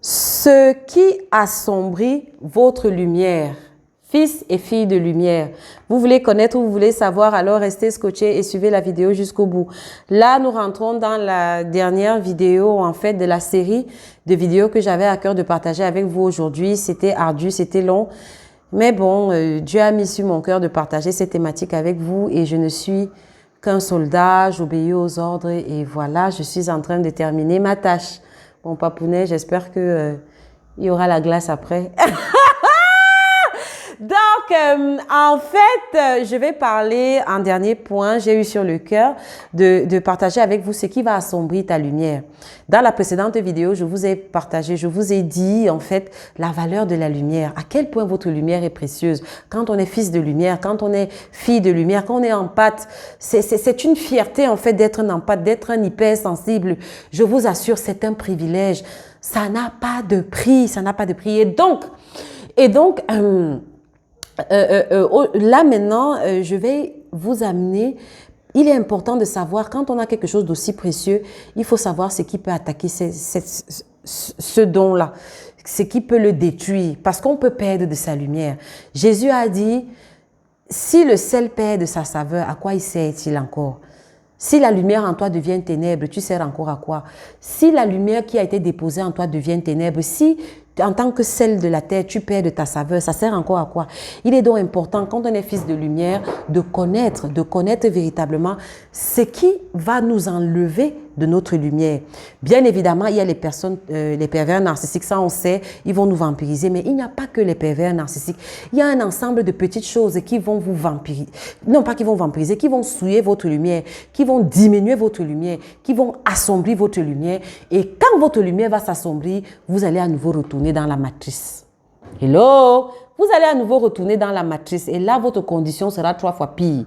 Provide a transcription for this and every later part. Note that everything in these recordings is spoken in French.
Ce qui assombrit votre lumière. Fils et filles de lumière. Vous voulez connaître ou vous voulez savoir, alors restez scotchés et suivez la vidéo jusqu'au bout. Là, nous rentrons dans la dernière vidéo, en fait, de la série de vidéos que j'avais à cœur de partager avec vous aujourd'hui. C'était ardu, c'était long. Mais bon, Dieu a mis sur mon cœur de partager cette thématique avec vous et je ne suis qu'un soldat, j'obéis aux ordres et voilà, je suis en train de terminer ma tâche. Bon, papounet, j'espère que il y aura la glace après. Donc, en fait, je vais parler en dernier point, j'ai eu sur le cœur de partager avec vous ce qui va assombrir ta lumière. Dans la précédente vidéo, je vous ai partagé, je vous ai dit en fait la valeur de la lumière, à quel point votre lumière est précieuse. Quand on est fils de lumière, quand on est fille de lumière, quand on est empathe, c'est une fierté en fait d'être un empathe, d'être un hypersensible. Je vous assure, c'est un privilège. Ça n'a pas de prix, ça n'a pas de prix. Et donc, là maintenant, je vais vous amener. Il est important de savoir, quand on a quelque chose d'aussi précieux, il faut savoir ce qui peut attaquer ce don-là, ce qui peut le détruire, parce qu'on peut perdre de sa lumière. Jésus a dit, si le sel perd de sa saveur, à quoi il sert-il encore? Si la lumière en toi devient ténèbres, tu sers encore à quoi? Si la lumière qui a été déposée en toi devient ténèbres, si en tant que sel de la terre, tu perds de ta saveur, ça sert encore à quoi? Il est donc important, quand on est fils de lumière, de connaître véritablement ce qui va nous enlever de notre lumière. Bien évidemment, il y a les personnes, les pervers narcissiques, ça on sait, ils vont nous vampiriser, mais il n'y a pas que les pervers narcissiques. Il y a un ensemble de petites choses qui vont vous vampiriser, non pas qui vont vampiriser, qui vont souiller votre lumière, qui vont diminuer votre lumière, qui vont assombrir votre lumière. Et quand votre lumière va s'assombrir, vous allez à nouveau retourner dans la matrice. Hello! Vous allez à nouveau retourner dans la matrice et là, votre condition sera 3 fois pire.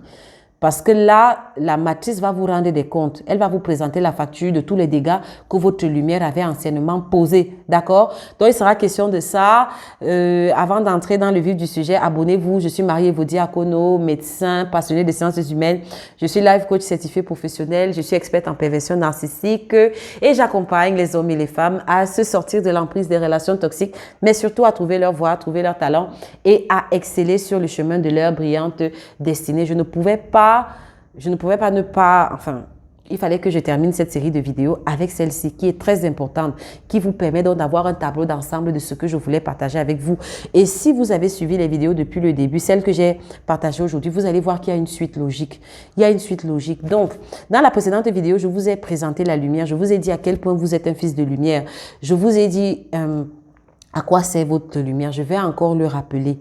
Parce que là, la matrice va vous rendre des comptes. Elle va vous présenter la facture de tous les dégâts que votre lumière avait anciennement posés. D'accord? Donc, il sera question de ça. Avant d'entrer dans le vif du sujet, abonnez-vous. Je suis Marie-Evody Akono, médecin, passionnée des sciences humaines. Je suis life coach certifié professionnel. Je suis experte en perversion narcissique et j'accompagne les hommes et les femmes à se sortir de l'emprise des relations toxiques, mais surtout à trouver leur voie, à trouver leur talent et à exceller sur le chemin de leur brillante destinée. Je ne pouvais pas ne pas, enfin, il fallait que je termine cette série de vidéos avec celle-ci qui est très importante, qui vous permet donc d'avoir un tableau d'ensemble de ce que je voulais partager avec vous. Et si vous avez suivi les vidéos depuis le début, celles que j'ai partagées aujourd'hui, vous allez voir qu'il y a une suite logique. Il y a une suite logique. Donc, dans la précédente vidéo, je vous ai présenté la lumière. Je vous ai dit à quel point vous êtes un fils de lumière. Je vous ai dit à quoi sert votre lumière. Je vais encore le rappeler.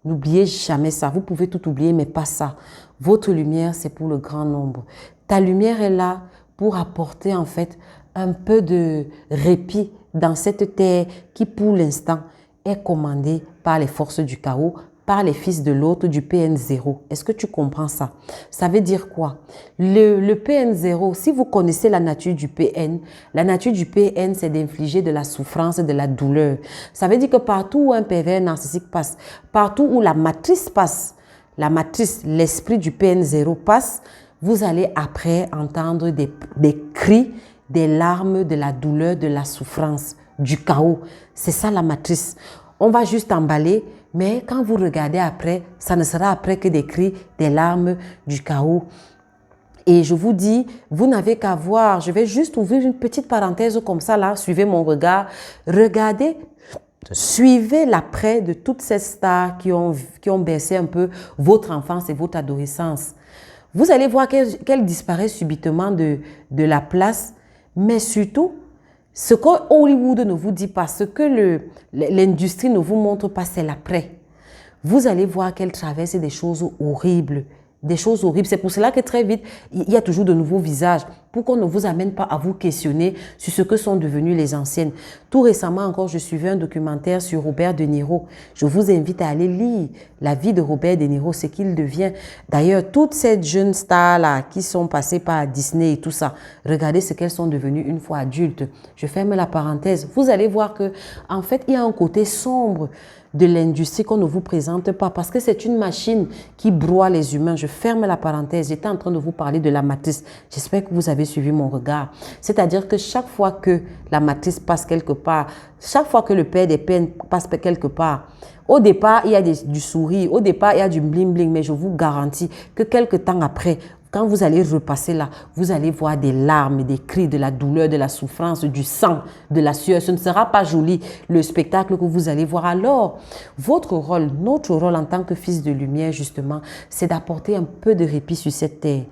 N'oubliez jamais ça. Vous pouvez tout oublier, mais pas ça. Votre lumière, c'est pour le grand nombre. Ta lumière est là pour apporter en fait un peu de répit dans cette terre qui pour l'instant est commandée par les forces du chaos, par les fils de l'autre du PN0. Est-ce que tu comprends ça? Ça veut dire quoi? Le PN0, si vous connaissez la nature du PN c'est d'infliger de la souffrance, de la douleur. Ça veut dire que partout où un pervers narcissique passe, partout où la matrice passe, la matrice, l'esprit du PN0 passe, vous allez après entendre des cris, des larmes, de la douleur, de la souffrance, du chaos. C'est ça la matrice. On va juste emballer, mais quand vous regardez après, ça ne sera après que des cris, des larmes, du chaos. Et je vous dis, vous n'avez qu'à voir, je vais juste ouvrir une petite parenthèse comme ça là, suivez mon regard, regardez. Suivez l'après de toutes ces stars qui ont bercé un peu votre enfance et votre adolescence. Vous allez voir qu'elle disparaît subitement de la place, mais surtout, ce que Hollywood ne vous dit pas, ce que l'industrie ne vous montre pas, c'est l'après. Vous allez voir qu'elle traverse des choses horribles. Des choses horribles. C'est pour cela que très vite, il y a toujours de nouveaux visages pour qu'on ne vous amène pas à vous questionner sur ce que sont devenues les anciennes. Tout récemment encore, je suivais un documentaire sur Robert De Niro. Je vous invite à aller lire la vie de Robert De Niro, ce qu'il devient. D'ailleurs, toutes ces jeunes stars-là qui sont passées par Disney et tout ça, regardez ce qu'elles sont devenues une fois adultes. Je ferme la parenthèse. Vous allez voir que, en fait, il y a un côté sombre de l'industrie qu'on ne vous présente pas parce que c'est une machine qui broie les humains. Je ferme la parenthèse. J'étais en train de vous parler de la matrice. J'espère que vous avez avez suivi mon regard. C'est-à-dire que chaque fois que la matrice passe quelque part, chaque fois que le père des peines passe quelque part, au départ, il y a du sourire, au départ, il y a du bling-bling, mais je vous garantis que quelque temps après, quand vous allez repasser là, vous allez voir des larmes, des cris, de la douleur, de la souffrance, du sang, de la sueur. Ce ne sera pas joli, le spectacle que vous allez voir. Alors, votre rôle, notre rôle en tant que fils de lumière, justement, c'est d'apporter un peu de répit sur cette terre.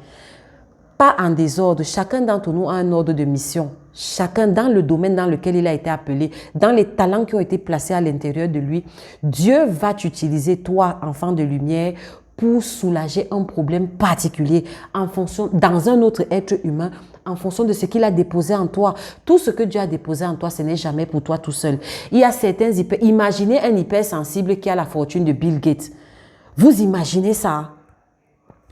Pas en désordre. Chacun d'entre nous a un ordre de mission. Chacun dans le domaine dans lequel il a été appelé, dans les talents qui ont été placés à l'intérieur de lui. Dieu va t'utiliser, toi, enfant de lumière, pour soulager un problème particulier en fonction, dans un autre être humain, en fonction de ce qu'il a déposé en toi. Tout ce que Dieu a déposé en toi, ce n'est jamais pour toi tout seul. Il y a certains imaginez un hypersensible qui a la fortune de Bill Gates. Vous imaginez ça?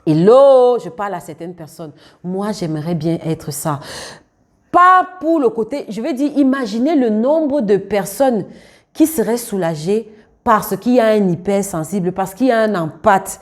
Hello, je parle à certaines personnes. Moi, j'aimerais bien être ça. Pas pour le côté, je vais dire, imaginez le nombre de personnes qui seraient soulagées parce qu'il y a un hypersensible, parce qu'il y a un empathe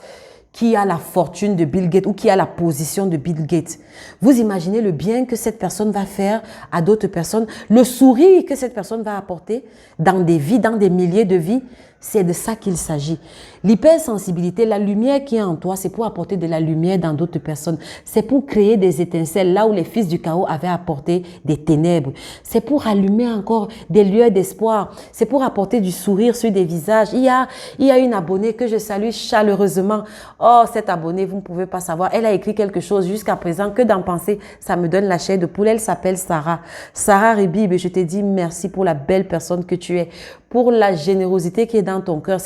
qui a la fortune de Bill Gates ou qui a la position de Bill Gates. Vous imaginez le bien que cette personne va faire à d'autres personnes, le sourire que cette personne va apporter dans des vies, dans des milliers de vies. C'est de ça qu'il s'agit. L'hypersensibilité, la lumière qui est en toi, c'est pour apporter de la lumière dans d'autres personnes. C'est pour créer des étincelles là où les fils du chaos avaient apporté des ténèbres. C'est pour allumer encore des lueurs d'espoir. C'est pour apporter du sourire sur des visages. Il y a une abonnée que je salue chaleureusement. Oh, cette abonnée, vous ne pouvez pas savoir. Elle a écrit quelque chose jusqu'à présent que d'en penser, ça me donne la chair de poule. Elle s'appelle Sarah. Sarah Ribib, je te dis merci pour la belle personne que tu es, pour la générosité qui est dans ton cœur.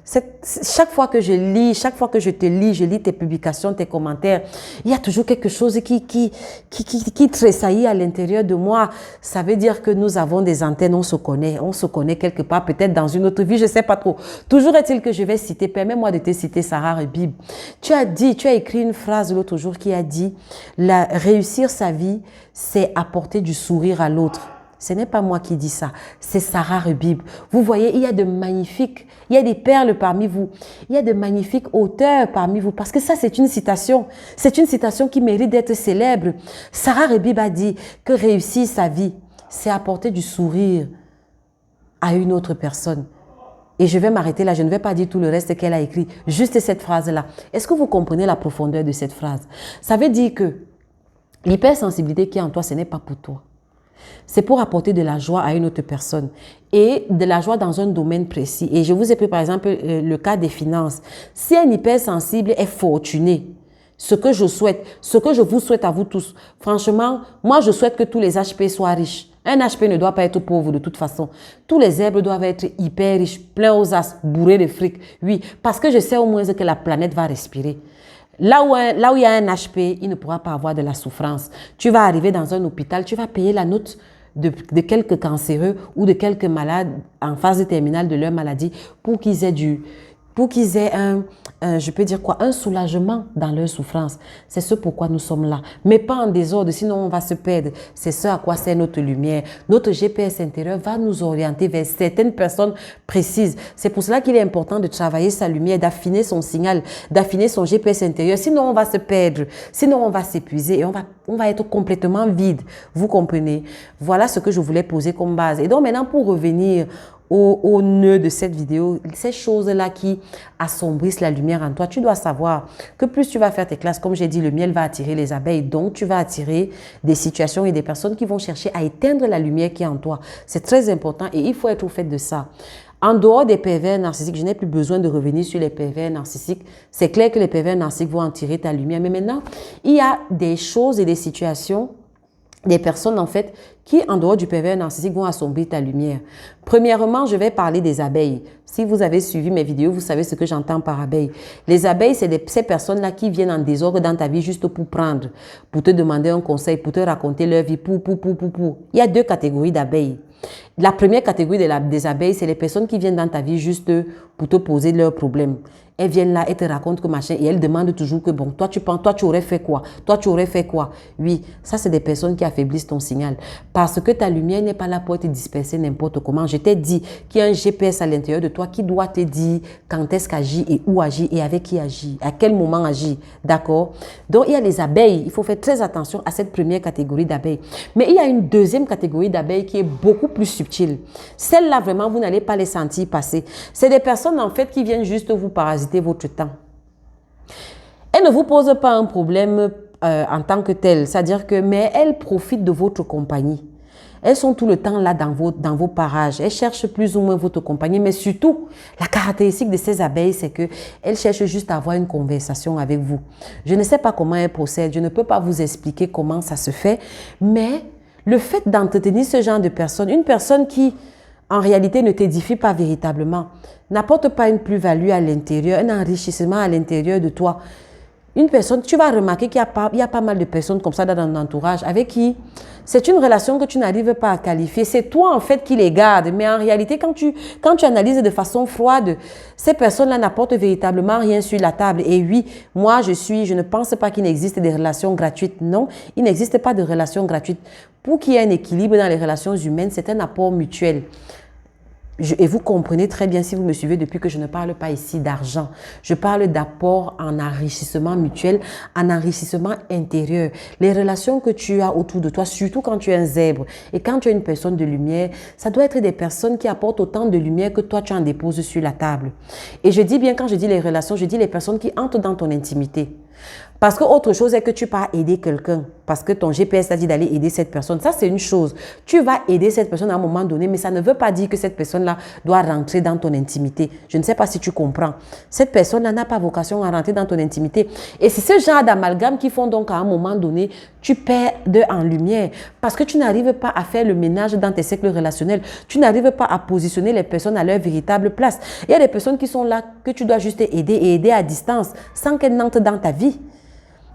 Chaque fois que je lis, chaque fois que je te lis, je lis tes publications, tes commentaires, il y a toujours quelque chose qui tressaillit à l'intérieur de moi. Ça veut dire que nous avons des antennes, on se connaît quelque part, peut-être dans une autre vie, je ne sais pas trop. Toujours est-il que je vais citer, permets-moi de te citer Sarah Ribib. Tu as écrit une phrase l'autre jour qui a dit, réussir sa vie, c'est apporter du sourire à l'autre. Ce n'est pas moi qui dis ça, c'est Sarah Ribib. Vous voyez, il y a des perles parmi vous. Il y a de magnifiques auteurs parmi vous. Parce que ça, c'est une citation. C'est une citation qui mérite d'être célèbre. Sarah Ribib a dit que réussir sa vie, c'est apporter du sourire à une autre personne. Et je vais m'arrêter là, je ne vais pas dire tout le reste qu'elle a écrit. Juste cette phrase-là. Est-ce que vous comprenez la profondeur de cette phrase? Ça veut dire que l'hypersensibilité qui est en toi, ce n'est pas pour toi. C'est pour apporter de la joie à une autre personne et de la joie dans un domaine précis. Et je vous ai pris par exemple le cas des finances. Si un hypersensible est fortuné, ce que je vous souhaite à vous tous, franchement, moi je souhaite que tous les HP soient riches. Un HP ne doit pas être pauvre de toute façon. Tous les herbes doivent être hyper riches, pleins aux as, bourrés de fric. Oui, parce que je sais au moins que la planète va respirer. Là où il y a un HP, il ne pourra pas avoir de la souffrance. Tu vas arriver dans un hôpital, tu vas payer la note de quelques cancéreux ou de quelques malades en phase terminale de leur maladie pour qu'ils aient je peux dire quoi, un soulagement dans leur souffrance. C'est ce pourquoi nous sommes là. Mais pas en désordre, sinon on va se perdre. C'est ce à quoi sert notre lumière. Notre GPS intérieur va nous orienter vers certaines personnes précises. C'est pour cela qu'il est important de travailler sa lumière, d'affiner son signal, d'affiner son GPS intérieur. Sinon on va se perdre, sinon on va s'épuiser et on va être complètement vide. Vous comprenez? Voilà ce que je voulais poser comme base. Et donc maintenant pour revenir au nœud de cette vidéo, ces choses-là qui assombrissent la lumière en toi, tu dois savoir que plus tu vas faire tes classes, comme j'ai dit, le miel va attirer les abeilles, donc tu vas attirer des situations et des personnes qui vont chercher à éteindre la lumière qui est en toi. C'est très important et il faut être au fait de ça. En dehors des pervers narcissiques, je n'ai plus besoin de revenir sur les pervers narcissiques. C'est clair que les pervers narcissiques vont en tirer ta lumière, mais maintenant, il y a des choses et des situations, des personnes en fait qui, en dehors du pervers narcissique, vont assombrir ta lumière. Premièrement, je vais parler des abeilles. Si vous avez suivi mes vidéos, vous savez ce que j'entends par abeilles. Les abeilles, c'est ces personnes-là qui viennent en désordre dans ta vie juste pour prendre, pour te demander un conseil, pour te raconter leur vie, pour. Il y a deux catégories d'abeilles. La première catégorie des abeilles, c'est les personnes qui viennent dans ta vie juste pour te poser leurs problèmes. elles viennent là, elles te racontent que machin, et elles demandent toujours que bon, toi tu penses, toi tu aurais fait quoi? Toi tu aurais fait quoi? Oui, ça c'est des personnes qui affaiblissent ton signal. Parce que ta lumière n'est pas là pour te disperser n'importe comment. Je t'ai dit qu'il y a un GPS à l'intérieur de toi qui doit te dire quand est-ce qu'agir et où agir et avec qui agir, à quel moment agir. D'accord? Donc il y a les abeilles, il faut faire très attention à cette première catégorie d'abeilles. Mais il y a une deuxième catégorie d'abeilles qui est beaucoup plus subtile. Celle-là, vraiment, vous n'allez pas les sentir passer. C'est des personnes, en fait, qui viennent juste vous parasiter votre temps. Elles ne vous posent pas un problème en tant que tel, c'est-à-dire que, mais elles profitent de votre compagnie. Elles sont tout le temps là dans vos parages. Elles cherchent plus ou moins votre compagnie, mais surtout, la caractéristique de ces abeilles, c'est qu'elles cherchent juste à avoir une conversation avec vous. Je ne sais pas comment elles procèdent, je ne peux pas vous expliquer comment ça se fait, mais le fait d'entretenir ce genre de personne, une personne qui, en réalité, ne t'édifie pas véritablement, n'apporte pas une plus-value à l'intérieur, un enrichissement à l'intérieur de toi. Une personne, tu vas remarquer qu'il y a pas mal de personnes comme ça dans ton entourage avec qui c'est une relation que tu n'arrives pas à qualifier. C'est toi en fait qui les gardes. Mais en réalité, quand tu analyses de façon froide, ces personnes-là n'apportent véritablement rien sur la table. Et oui, moi je ne pense pas qu'il n'existe des relations gratuites. Non, il n'existe pas de relations gratuites. Pour qu'il y ait un équilibre dans les relations humaines, c'est un apport mutuel. Et vous comprenez très bien si vous me suivez depuis que je ne parle pas ici d'argent. Je parle d'apport en enrichissement mutuel, en enrichissement intérieur. Les relations que tu as autour de toi, surtout quand tu es un zèbre et quand tu es une personne de lumière, ça doit être des personnes qui apportent autant de lumière que toi tu en déposes sur la table. Et je dis bien, quand je dis les relations, je dis les personnes qui entrent dans ton intimité. Parce que autre chose est que tu pars aider quelqu'un, parce que ton GPS t'a dit d'aller aider cette personne. Ça, c'est une chose. Tu vas aider cette personne à un moment donné, mais ça ne veut pas dire que cette personne-là doit rentrer dans ton intimité. Je ne sais pas si tu comprends. Cette personne-là n'a pas vocation à rentrer dans ton intimité. Et c'est ce genre d'amalgame qui font donc à un moment donné, tu perds en lumière, parce que tu n'arrives pas à faire le ménage dans tes cercles relationnels. Tu n'arrives pas à positionner les personnes à leur véritable place. Il y a des personnes qui sont là, que tu dois juste aider et aider à distance, sans qu'elles n'entrent dans ta vie.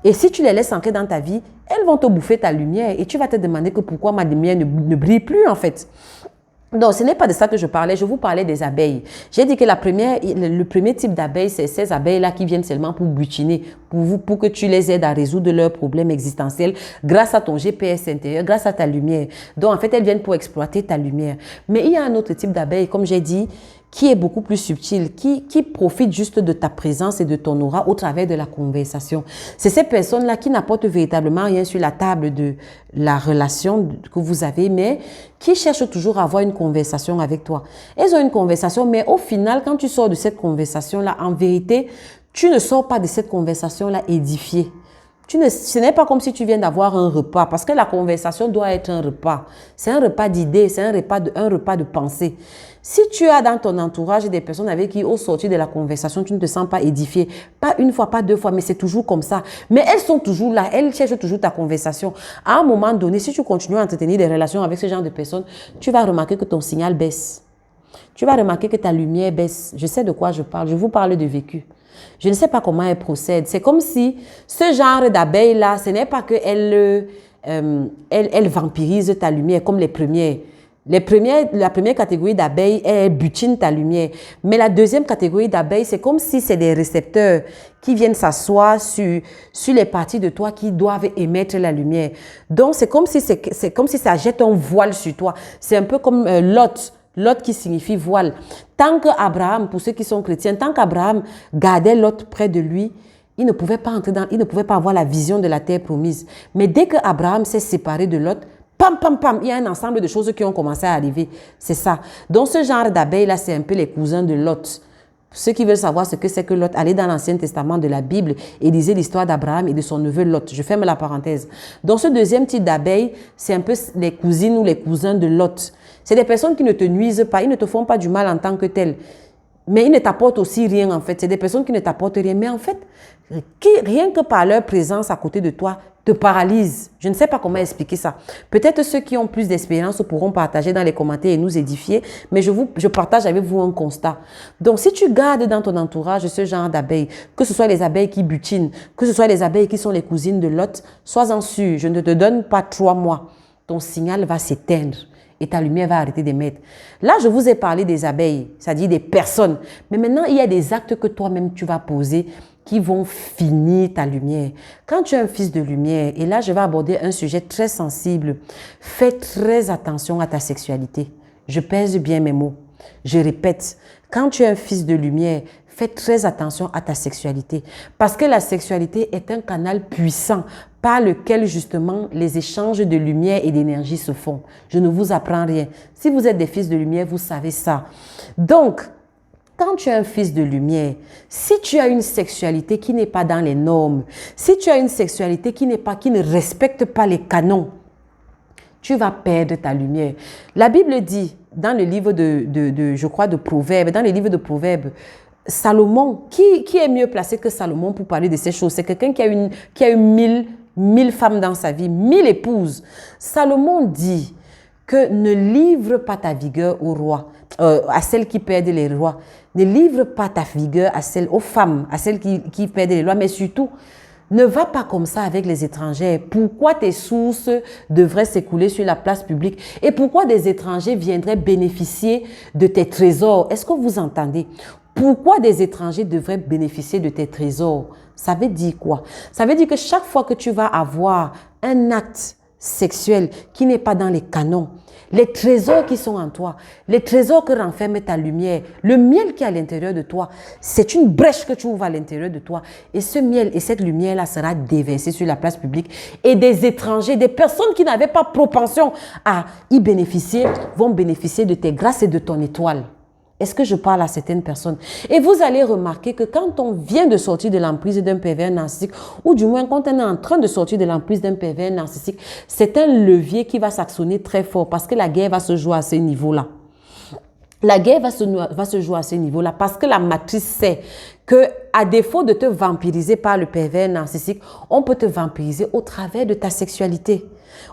Et si tu les laisses entrer dans ta vie, elles vont te bouffer ta lumière et tu vas te demander que pourquoi ma lumière ne brille plus en fait. Donc, ce n'est pas de ça que je parlais, je vous parlais des abeilles. J'ai dit que le premier type d'abeilles, c'est ces abeilles-là qui viennent seulement pour butiner, pour que tu les aides à résoudre leurs problèmes existentiels grâce à ton GPS intérieur, grâce à ta lumière. Donc, en fait, elles viennent pour exploiter ta lumière. Mais il y a un autre type d'abeilles, comme j'ai dit, qui est beaucoup plus subtil, qui profite juste de ta présence et de ton aura au travers de la conversation. C'est ces personnes-là qui n'apportent véritablement rien sur la table de la relation que vous avez, mais qui cherchent toujours à avoir une conversation avec toi. Elles ont une conversation, mais au final, quand tu sors de cette conversation-là, en vérité, tu ne sors pas de cette conversation-là édifié. Ce n'est pas comme si tu viens d'avoir un repas, parce que la conversation doit être un repas. C'est un repas d'idées, c'est un repas de pensée. Si tu as dans ton entourage des personnes avec qui, au sortir de la conversation, tu ne te sens pas édifié, pas une fois, pas deux fois, mais c'est toujours comme ça. Mais elles sont toujours là, elles cherchent toujours ta conversation. À un moment donné, si tu continues à entretenir des relations avec ce genre de personnes, tu vas remarquer que ton signal baisse. Tu vas remarquer que ta lumière baisse. Je sais de quoi je parle, je vous parle de vécu. Je ne sais pas comment elles procèdent. C'est comme si ce genre d'abeilles-là, ce n'est pas qu'elles vampirisent ta lumière comme les premières. La première catégorie d'abeilles, elles butinent ta lumière. Mais la deuxième catégorie d'abeilles, c'est comme si c'est des récepteurs qui viennent s'asseoir sur les parties de toi qui doivent émettre la lumière. Donc, c'est comme si ça jette un voile sur toi. C'est un peu comme Lot. Lot qui signifie voile. Tant qu'Abraham, pour ceux qui sont chrétiens, tant qu'Abraham gardait Lot près de lui, il ne pouvait pas avoir la vision de la terre promise. Mais dès qu'Abraham s'est séparé de Lot, pam, pam, pam, il y a un ensemble de choses qui ont commencé à arriver. C'est ça. Donc ce genre d'abeilles-là, c'est un peu les cousins de Lot. Ceux qui veulent savoir ce que c'est que Lot, allez dans l'Ancien Testament de la Bible et lisez l'histoire d'Abraham et de son neveu Lot. Je ferme la parenthèse. Donc ce deuxième type d'abeilles, c'est un peu les cousines ou les cousins de Lot. C'est des personnes qui ne te nuisent pas, ils ne te font pas du mal en tant que tel. Mais ils ne t'apportent aussi rien en fait. C'est des personnes qui ne t'apportent rien. Mais en fait, rien que par leur présence à côté de toi, te paralyse. Je ne sais pas comment expliquer ça. Peut-être ceux qui ont plus d'expérience pourront partager dans les commentaires et nous édifier, mais je partage avec vous un constat. Donc, si tu gardes dans ton entourage ce genre d'abeilles, que ce soit les abeilles qui butinent, que ce soit les abeilles qui sont les cousines de Lot, sois-en sûr, je ne te donne pas 3 mois. Ton signal va s'éteindre. et ta lumière va arrêter d'émettre. Là, je vous ai parlé des abeilles, c'est-à-dire des personnes. Mais maintenant, il y a des actes que toi-même tu vas poser qui vont finir ta lumière. Quand tu es un fils de lumière, et là, je vais aborder un sujet très sensible, fais très attention à ta sexualité. Je pèse bien mes mots. Je répète, quand tu es un fils de lumière, fais très attention à ta sexualité. Parce que la sexualité est un canal puissant par lequel justement les échanges de lumière et d'énergie se font. Je ne vous apprends rien. Si vous êtes des fils de lumière, vous savez ça. Donc, quand tu es un fils de lumière, si tu as une sexualité qui n'est pas dans les normes, si tu as une sexualité qui ne respecte pas les canons, tu vas perdre ta lumière. La Bible dit, dans le livre je crois, de Proverbes, dans le livre de Proverbes, Salomon, qui est mieux placé que Salomon pour parler de ces choses? C'est quelqu'un qui a eu mille femmes dans sa vie, 1000 épouses. Salomon dit que ne livre pas ta vigueur au roi, à celles qui perdent les rois. Ne livre pas ta vigueur aux femmes, à celles qui perdent les rois, mais surtout, ne va pas comme ça avec les étrangers. Pourquoi tes sources devraient s'écouler sur la place publique? Et pourquoi des étrangers viendraient bénéficier de tes trésors? Est-ce que vous entendez? Pourquoi des étrangers devraient bénéficier de tes trésors? Ça veut dire quoi? Ça veut dire que chaque fois que tu vas avoir un acte sexuel qui n'est pas dans les canons, les trésors qui sont en toi, les trésors que renferme ta lumière, le miel qui est à l'intérieur de toi, c'est une brèche que tu ouvres à l'intérieur de toi. Et ce miel et cette lumière-là sera déversée sur la place publique. Et des étrangers, des personnes qui n'avaient pas propension à y bénéficier, vont bénéficier de tes grâces et de ton étoile. Est-ce que je parle à certaines personnes? Et vous allez remarquer que quand on vient de sortir de l'emprise d'un pervers narcissique, ou du moins quand on est en train de sortir de l'emprise d'un pervers narcissique, c'est un levier qui va s'actionner très fort parce que la guerre va se jouer à ce niveau-là. La guerre va se jouer à ce niveau-là parce que la matrice sait que, à défaut de te vampiriser par le pervers narcissique, on peut te vampiriser au travers de ta sexualité.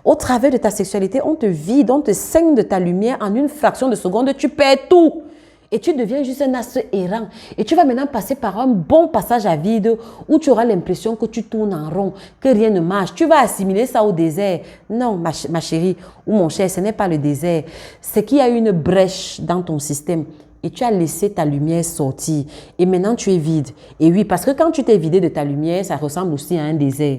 Au travers de ta sexualité, on te vide, on te saigne de ta lumière en une fraction de seconde, tu perds tout. Et tu deviens juste un astre errant. Et tu vas maintenant passer par un bon passage à vide où tu auras l'impression que tu tournes en rond, que rien ne marche. Tu vas assimiler ça au désert. Non, ma chérie ou mon cher, ce n'est pas le désert. C'est qu'il y a une brèche dans ton système. Et tu as laissé ta lumière sortir. Et maintenant, tu es vide. Et oui, parce que quand tu t'es vidé de ta lumière, ça ressemble aussi à un désert.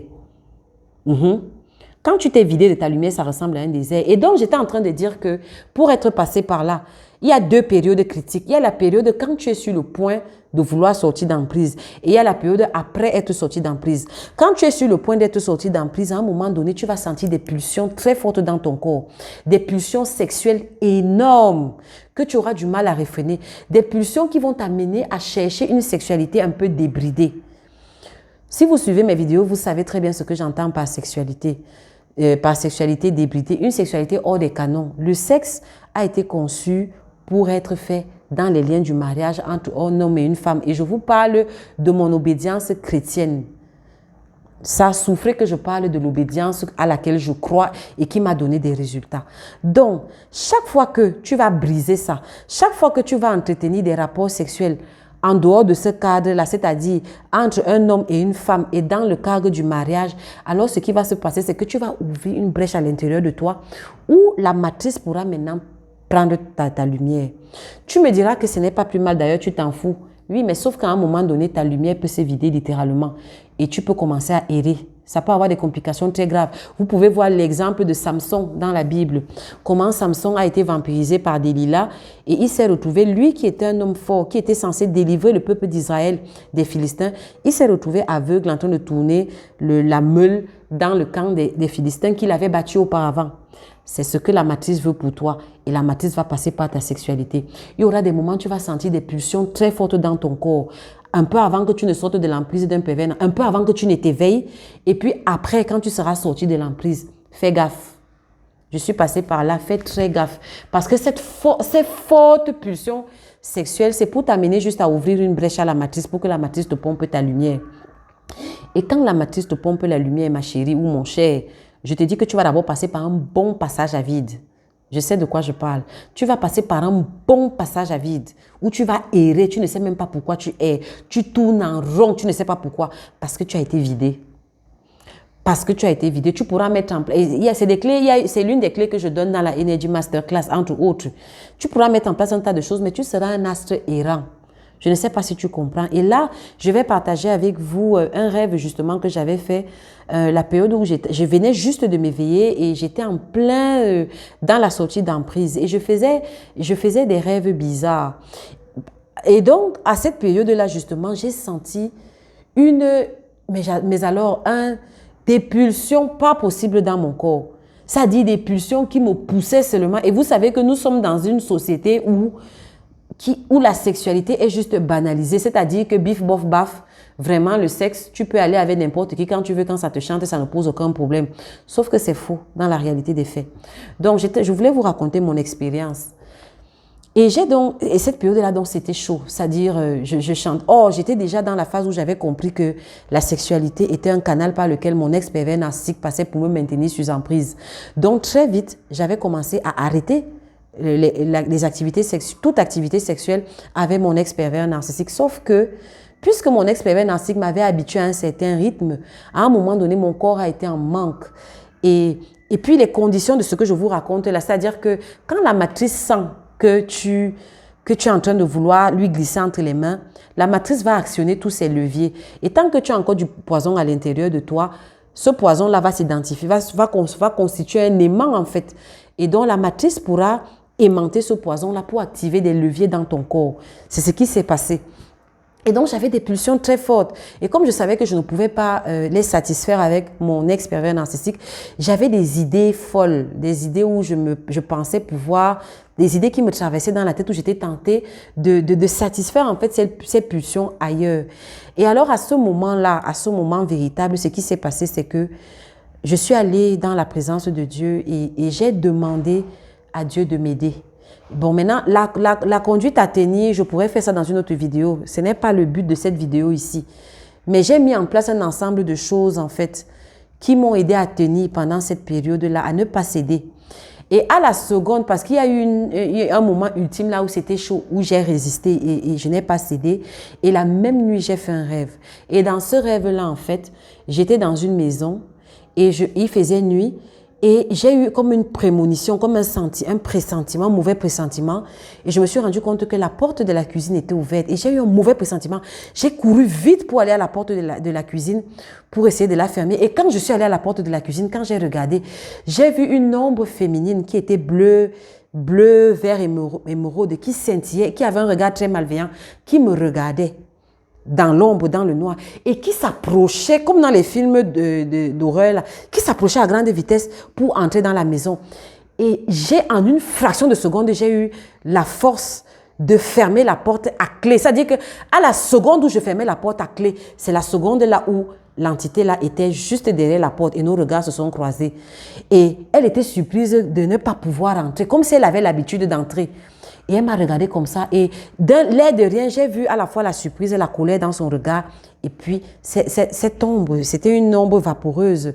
Quand tu t'es vidé de ta lumière, ça ressemble à un désert. Et donc, j'étais en train de dire que pour être passé par là, il y a deux périodes critiques. Il y a la période quand tu es sur le point de vouloir sortir d'emprise. Et il y a la période après être sorti d'emprise. Quand tu es sur le point d'être sorti d'emprise, à un moment donné, tu vas sentir des pulsions très fortes dans ton corps. Des pulsions sexuelles énormes que tu auras du mal à réfréner. Des pulsions qui vont t'amener à chercher une sexualité un peu débridée. Si vous suivez mes vidéos, vous savez très bien ce que j'entends par sexualité. Par sexualité débridée, une sexualité hors des canons. Le sexe a été conçu pour être fait dans les liens du mariage entre un homme et une femme. Et je vous parle de mon obédience chrétienne. Ça souffrait que je parle de l'obédience à laquelle je crois et qui m'a donné des résultats. Donc, chaque fois que tu vas briser ça, chaque fois que tu vas entretenir des rapports sexuels en dehors de ce cadre-là, c'est-à-dire entre un homme et une femme et dans le cadre du mariage, alors ce qui va se passer, c'est que tu vas ouvrir une brèche à l'intérieur de toi où la matrice pourra maintenant prendre ta lumière. Tu me diras que ce n'est pas plus mal, d'ailleurs tu t'en fous. Oui, mais sauf qu'à un moment donné, ta lumière peut se vider littéralement et tu peux commencer à errer. Ça peut avoir des complications très graves. Vous pouvez voir l'exemple de Samson dans la Bible. Comment Samson a été vampirisé par Delilah et il s'est retrouvé, lui qui était un homme fort, qui était censé délivrer le peuple d'Israël des Philistins, il s'est retrouvé aveugle en train de tourner la meule dans le camp des Philistins qu'il avait battu auparavant. C'est ce que la matrice veut pour toi et la matrice va passer par ta sexualité. Il y aura des moments où tu vas sentir des pulsions très fortes dans ton corps. Un peu avant que tu ne sortes de l'emprise d'un pervers, un peu avant que tu ne t'éveilles. Et puis après, quand tu seras sorti de l'emprise, fais gaffe. Je suis passée par là, fais très gaffe. Parce que ces fortes pulsions sexuelles, c'est pour t'amener juste à ouvrir une brèche à la matrice pour que la matrice te pompe ta lumière. Et quand la matrice te pompe la lumière, ma chérie ou mon cher, je te dis que tu vas d'abord passer par un bon passage à vide. Je sais de quoi je parle. Tu vas passer par un bon passage à vide où tu vas errer. Tu ne sais même pas pourquoi tu erres. Tu tournes en rond. Tu ne sais pas pourquoi. Parce que tu as été vidé. parce que tu as été vidé, tu pourras mettre en place. C'est des clés, c'est l'une des clés que je donne dans la Energy Masterclass, entre autres. Tu pourras mettre en place un tas de choses, mais tu seras un astre errant. Je ne sais pas si tu comprends. Et là, je vais partager avec vous un rêve justement que j'avais fait la période où je venais juste de m'éveiller et j'étais en plein dans la sortie d'emprise. Et je faisais des rêves bizarres. Et donc, à cette période-là, justement, j'ai senti mais alors, des pulsions pas possibles dans mon corps. Ça dit des pulsions qui me poussaient seulement. Et vous savez que nous sommes dans une société où la sexualité est juste banalisée. C'est-à-dire que bif, bof, baf, vraiment, le sexe, tu peux aller avec n'importe qui quand tu veux, quand ça te chante, ça ne pose aucun problème. Sauf que c'est faux dans la réalité des faits. Donc, je voulais vous raconter mon expérience. Et cette période-là, donc, c'était chaud. C'est-à-dire, je chante. Oh, j'étais déjà dans la phase où j'avais compris que la sexualité était un canal par lequel mon ex-pervers narcissique passait pour me maintenir sous emprise. Donc, très vite, j'avais commencé à arrêter les activités sexuelles, toute activité sexuelle avec mon ex-pervers narcissique. Sauf que, puisque mon ex-pervers narcissique m'avait habitué à un certain rythme, à un moment donné, mon corps a été en manque. Et puis, les conditions de ce que je vous raconte là, c'est-à-dire que quand la matrice sent que tu es en train de vouloir lui glisser entre les mains, la matrice va actionner tous ses leviers. Et tant que tu as encore du poison à l'intérieur de toi, ce poison-là va s'identifier, va constituer un aimant en fait. Et donc la matrice pourra aimanter ce poison-là pour activer des leviers dans ton corps. C'est ce qui s'est passé. Et donc, j'avais des pulsions très fortes. Et comme je savais que je ne pouvais pas les satisfaire avec mon ex-pervers narcissique, j'avais des idées folles, des idées où je pensais pouvoir, des idées qui me traversaient dans la tête où j'étais tentée de satisfaire en fait ces pulsions ailleurs. Et alors, à ce moment-là, à ce moment véritable, ce qui s'est passé, c'est que je suis allée dans la présence de Dieu et j'ai demandé à Dieu de m'aider. Bon, maintenant, la conduite à tenir, je pourrais faire ça dans une autre vidéo. Ce n'est pas le but de cette vidéo ici. Mais j'ai mis en place un ensemble de choses, en fait, qui m'ont aidé à tenir pendant cette période-là, à ne pas céder. Et à la seconde, parce qu'il y a eu un moment ultime là où c'était chaud, où j'ai résisté et je n'ai pas cédé. Et la même nuit, j'ai fait un rêve. Et dans ce rêve-là, en fait, j'étais dans une maison et il faisait nuit. Et j'ai eu comme une prémonition, comme un pressentiment, un mauvais pressentiment. Et je me suis rendu compte que la porte de la cuisine était ouverte. Et j'ai eu un mauvais pressentiment. J'ai couru vite pour aller à la porte de la cuisine pour essayer de la fermer. Et quand je suis allée à la porte de la cuisine, quand j'ai regardé, j'ai vu une ombre féminine qui était bleu, vert, émeraude, qui scintillait, qui avait un regard très malveillant, qui me regardait dans l'ombre, dans le noir, et qui s'approchait, comme dans les films d'horreur, qui s'approchait à grande vitesse pour entrer dans la maison. Et en une fraction de seconde, j'ai eu la force de fermer la porte à clé. C'est-à-dire qu'à la seconde où je fermais la porte à clé, c'est la seconde là où l'entité là était juste derrière la porte et nos regards se sont croisés. Et elle était surprise de ne pas pouvoir entrer, comme si elle avait l'habitude d'entrer. Et elle m'a regardé comme ça. Et d'un l'air de rien, j'ai vu à la fois la surprise et la colère dans son regard. Et puis, cette ombre, c'était une ombre vaporeuse,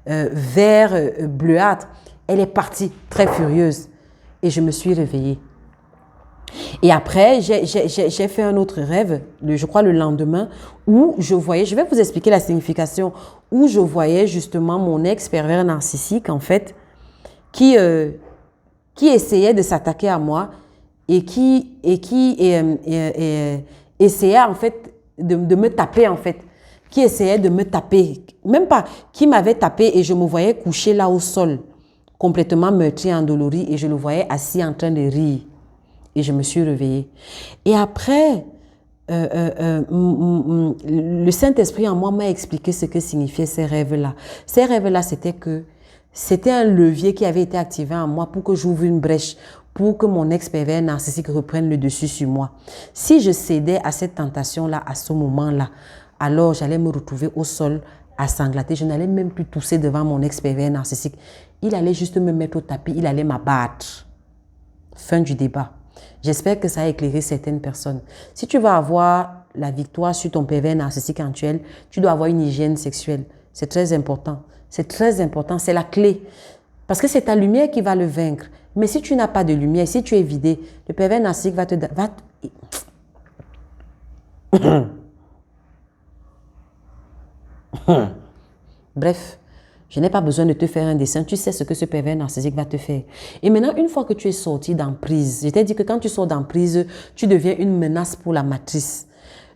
vert, bleuâtre. Elle est partie très furieuse. Et je me suis réveillée. Et après, j'ai fait un autre rêve, je crois le lendemain, où je voyais, je vais vous expliquer la signification, où je voyais justement mon ex-pervers narcissique, en fait, qui essayait de s'attaquer à moi, et qui essayait en fait de me taper en fait, qui essayait de me taper, même pas, qui m'avait tapé et je me voyais couché là au sol, complètement meurtri, endolori et je le voyais assis en train de rire et je me suis réveillée. Et après, le Saint-Esprit en moi m'a expliqué ce que signifiaient ces rêves-là. Ces rêves-là, c'était un levier qui avait été activé en moi pour que j'ouvre une brèche, pour que mon ex-pervers narcissique reprenne le dessus sur moi. Si je cédais à cette tentation-là, à ce moment-là, alors j'allais me retrouver au sol à sanglater. Je n'allais même plus tousser devant mon ex-pervers narcissique. Il allait juste me mettre au tapis, il allait m'abattre. Fin du débat. J'espère que ça a éclairé certaines personnes. Si tu veux avoir la victoire sur ton pervers narcissique actuel, tu dois avoir une hygiène sexuelle. C'est très important. C'est très important, c'est la clé. Parce que c'est ta lumière qui va le vaincre. Mais si tu n'as pas de lumière, si tu es vidé, le pervers narcissique va te... Bref, Je n'ai pas besoin de te faire un dessin. Tu sais ce que ce pervers narcissique va te faire. Et maintenant, une fois que tu es sorti d'emprise, je t'ai dit que quand tu sors d'emprise, tu deviens une menace pour la matrice.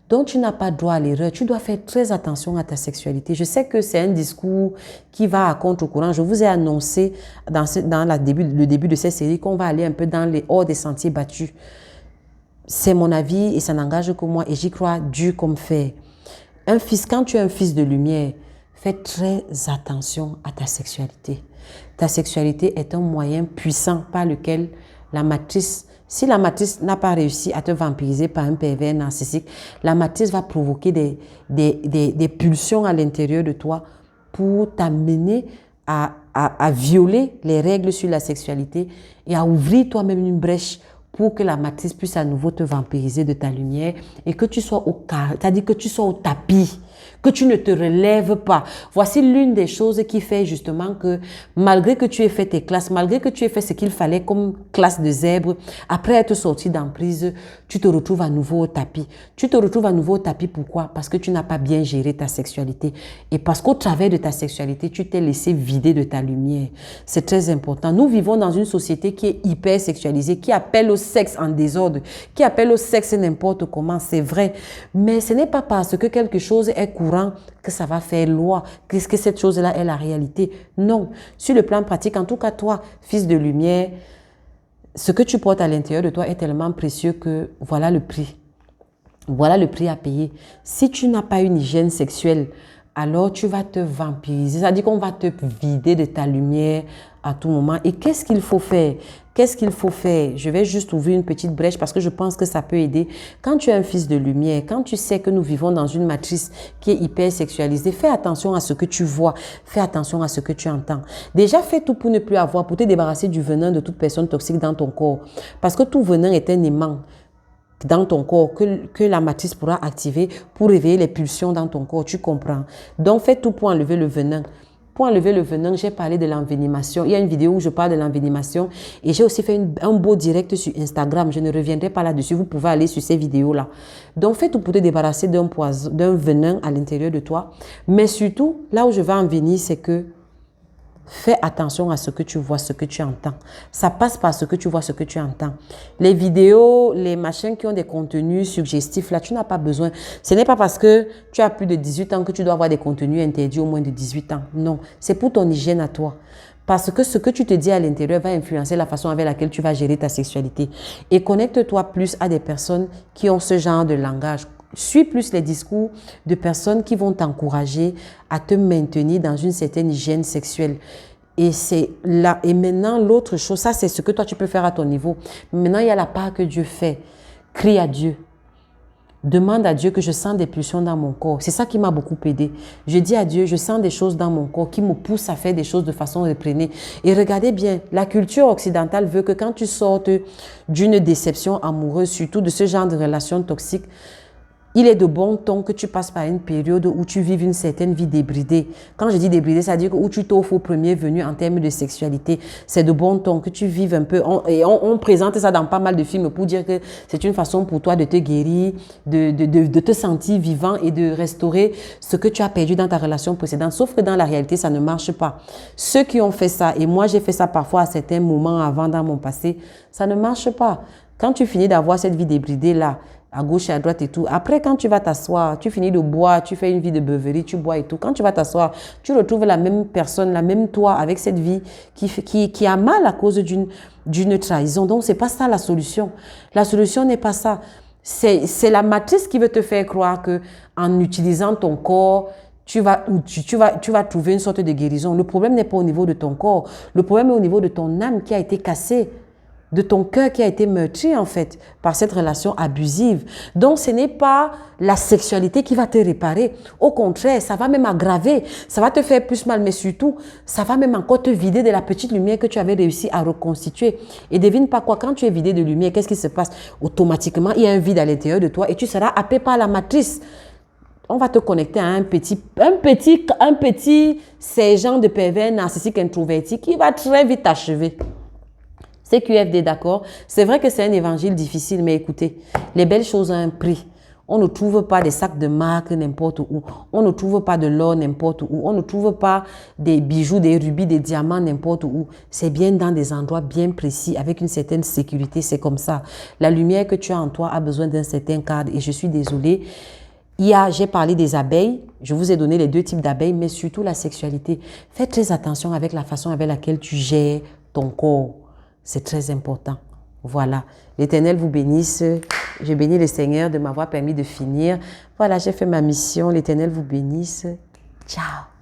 Donc, tu n'as pas droit à l'erreur. Tu dois faire très attention à ta sexualité. Je sais que c'est un discours qui va à contre-courant. Je vous ai annoncé dans le début de cette série qu'on va aller un peu hors des sentiers battus. C'est mon avis et ça n'engage que moi et j'y crois dur comme fer. Quand tu es un fils de lumière, fais très attention à ta sexualité. Ta sexualité est un moyen puissant par lequel la matrice, si la matrice n'a pas réussi à te vampiriser par un pervers narcissique, la matrice va provoquer des pulsions à l'intérieur de toi pour t'amener à violer les règles sur la sexualité et à ouvrir toi-même une brèche pour que la matrice puisse à nouveau te vampiriser de ta lumière et que tu sois c'est-à-dire que tu sois au tapis, que tu ne te relèves pas. Voici l'une des choses qui fait justement que malgré que tu aies fait tes classes, malgré que tu aies fait ce qu'il fallait comme classe de zèbre, après être sorti d'emprise, tu te retrouves à nouveau au tapis. Tu te retrouves à nouveau au tapis, pourquoi? Parce que tu n'as pas bien géré ta sexualité et parce qu'au travers de ta sexualité, tu t'es laissé vider de ta lumière. C'est très important. Nous vivons dans une société qui est hyper sexualisée, qui appelle au sexe en désordre, qui appelle au sexe n'importe comment, c'est vrai. Mais ce n'est pas parce que quelque chose est courant que ça va faire loi, que cette chose-là est la réalité. Non. Sur le plan pratique, en tout cas toi, fils de lumière, ce que tu portes à l'intérieur de toi est tellement précieux que voilà le prix. Voilà le prix à payer. Si tu n'as pas une hygiène sexuelle, alors tu vas te vampiriser. C'est-à-dire qu'on va te vider de ta lumière à tout moment. Et qu'est-ce qu'il faut faire? Qu'est-ce qu'il faut faire? Je vais juste ouvrir une petite brèche parce que je pense que ça peut aider. Quand tu es un fils de lumière, quand tu sais que nous vivons dans une matrice qui est hyper sexualisée, fais attention à ce que tu vois, fais attention à ce que tu entends. Déjà, fais tout pour ne plus avoir, pour te débarrasser du venin de toute personne toxique dans ton corps. Parce que tout venin est un aimant dans ton corps que la matrice pourra activer pour réveiller les pulsions dans ton corps, tu comprends. Donc, fais tout pour enlever le venin. Pour enlever le venin, j'ai parlé de l'envenimation. Il y a une vidéo où je parle de l'envenimation et j'ai aussi fait un beau direct sur Instagram. Je ne reviendrai pas là-dessus. Vous pouvez aller sur ces vidéos-là. Donc, fais tout pour te débarrasser d'un venin à l'intérieur de toi. Mais surtout, là où je vais en venir, c'est que fais attention à ce que tu vois, ce que tu entends. Ça passe par ce que tu vois, ce que tu entends. Les vidéos, les machins qui ont des contenus suggestifs, là, tu n'as pas besoin. Ce n'est pas parce que tu as plus de 18 ans que tu dois avoir des contenus interdits au moins de 18 ans. Non, c'est pour ton hygiène à toi. Parce que ce que tu te dis à l'intérieur va influencer la façon avec laquelle tu vas gérer ta sexualité. Et connecte-toi plus à des personnes qui ont ce genre de langage. Suis plus les discours de personnes qui vont t'encourager à te maintenir dans une certaine hygiène sexuelle. Et c'est là. Et maintenant, l'autre chose, ça c'est ce que toi tu peux faire à ton niveau. Maintenant, il y a la part que Dieu fait. Crie à Dieu. Demande à Dieu que je sens des pulsions dans mon corps. C'est ça qui m'a beaucoup aidé. Je dis à Dieu, je sens des choses dans mon corps qui me poussent à faire des choses de façon réfrénée. Et regardez bien, la culture occidentale veut que quand tu sortes d'une déception amoureuse, surtout de ce genre de relation toxique, il est de bon ton que tu passes par une période où tu vives une certaine vie débridée. Quand je dis débridée, c'est-à-dire où tu t'offres au premier venu en termes de sexualité. C'est de bon ton que tu vives un peu. On présente ça dans pas mal de films pour dire que c'est une façon pour toi de te guérir, de te sentir vivant et de restaurer ce que tu as perdu dans ta relation précédente. Sauf que dans la réalité, ça ne marche pas. Ceux qui ont fait ça, et moi j'ai fait ça parfois à certains moments avant dans mon passé, ça ne marche pas. Quand tu finis d'avoir cette vie débridée là, à gauche et à droite et tout. Après, quand tu vas t'asseoir, tu finis de boire, tu fais une vie de beuverie, tu bois et tout. Quand tu vas t'asseoir, tu retrouves la même personne, la même toi avec cette vie qui a mal à cause d'une trahison. Donc, c'est pas ça la solution. La solution n'est pas ça. C'est la matrice qui veut te faire croire que en utilisant ton corps, tu vas trouver une sorte de guérison. Le problème n'est pas au niveau de ton corps. Le problème est au niveau de ton âme qui a été cassée, de ton cœur qui a été meurtri en fait par cette relation abusive. Donc ce n'est pas la sexualité qui va te réparer. Au contraire, ça va même aggraver, ça va te faire plus mal, mais surtout, ça va même encore te vider de la petite lumière que tu avais réussi à reconstituer. Et devine pas quoi, quand tu es vidé de lumière, qu'est-ce qui se passe? Automatiquement, il y a un vide à l'intérieur de toi et tu seras happé par la matrice. On va te connecter à un petit sergent de pervers narcissique introverti qui va très vite t'achever. C'est QFD, d'accord? C'est vrai que c'est un évangile difficile, mais écoutez, les belles choses ont un prix. On ne trouve pas des sacs de marque n'importe où. On ne trouve pas de l'or n'importe où. On ne trouve pas des bijoux, des rubis, des diamants n'importe où. C'est bien dans des endroits bien précis, avec une certaine sécurité. C'est comme ça. La lumière que tu as en toi a besoin d'un certain cadre. Et je suis désolée. J'ai parlé des abeilles. Je vous ai donné les 2 types d'abeilles, mais surtout la sexualité. Fais très attention avec la façon avec laquelle tu gères ton corps. C'est très important. Voilà. L'Éternel vous bénisse. Je bénis le Seigneur de m'avoir permis de finir. Voilà, j'ai fait ma mission. L'Éternel vous bénisse. Ciao.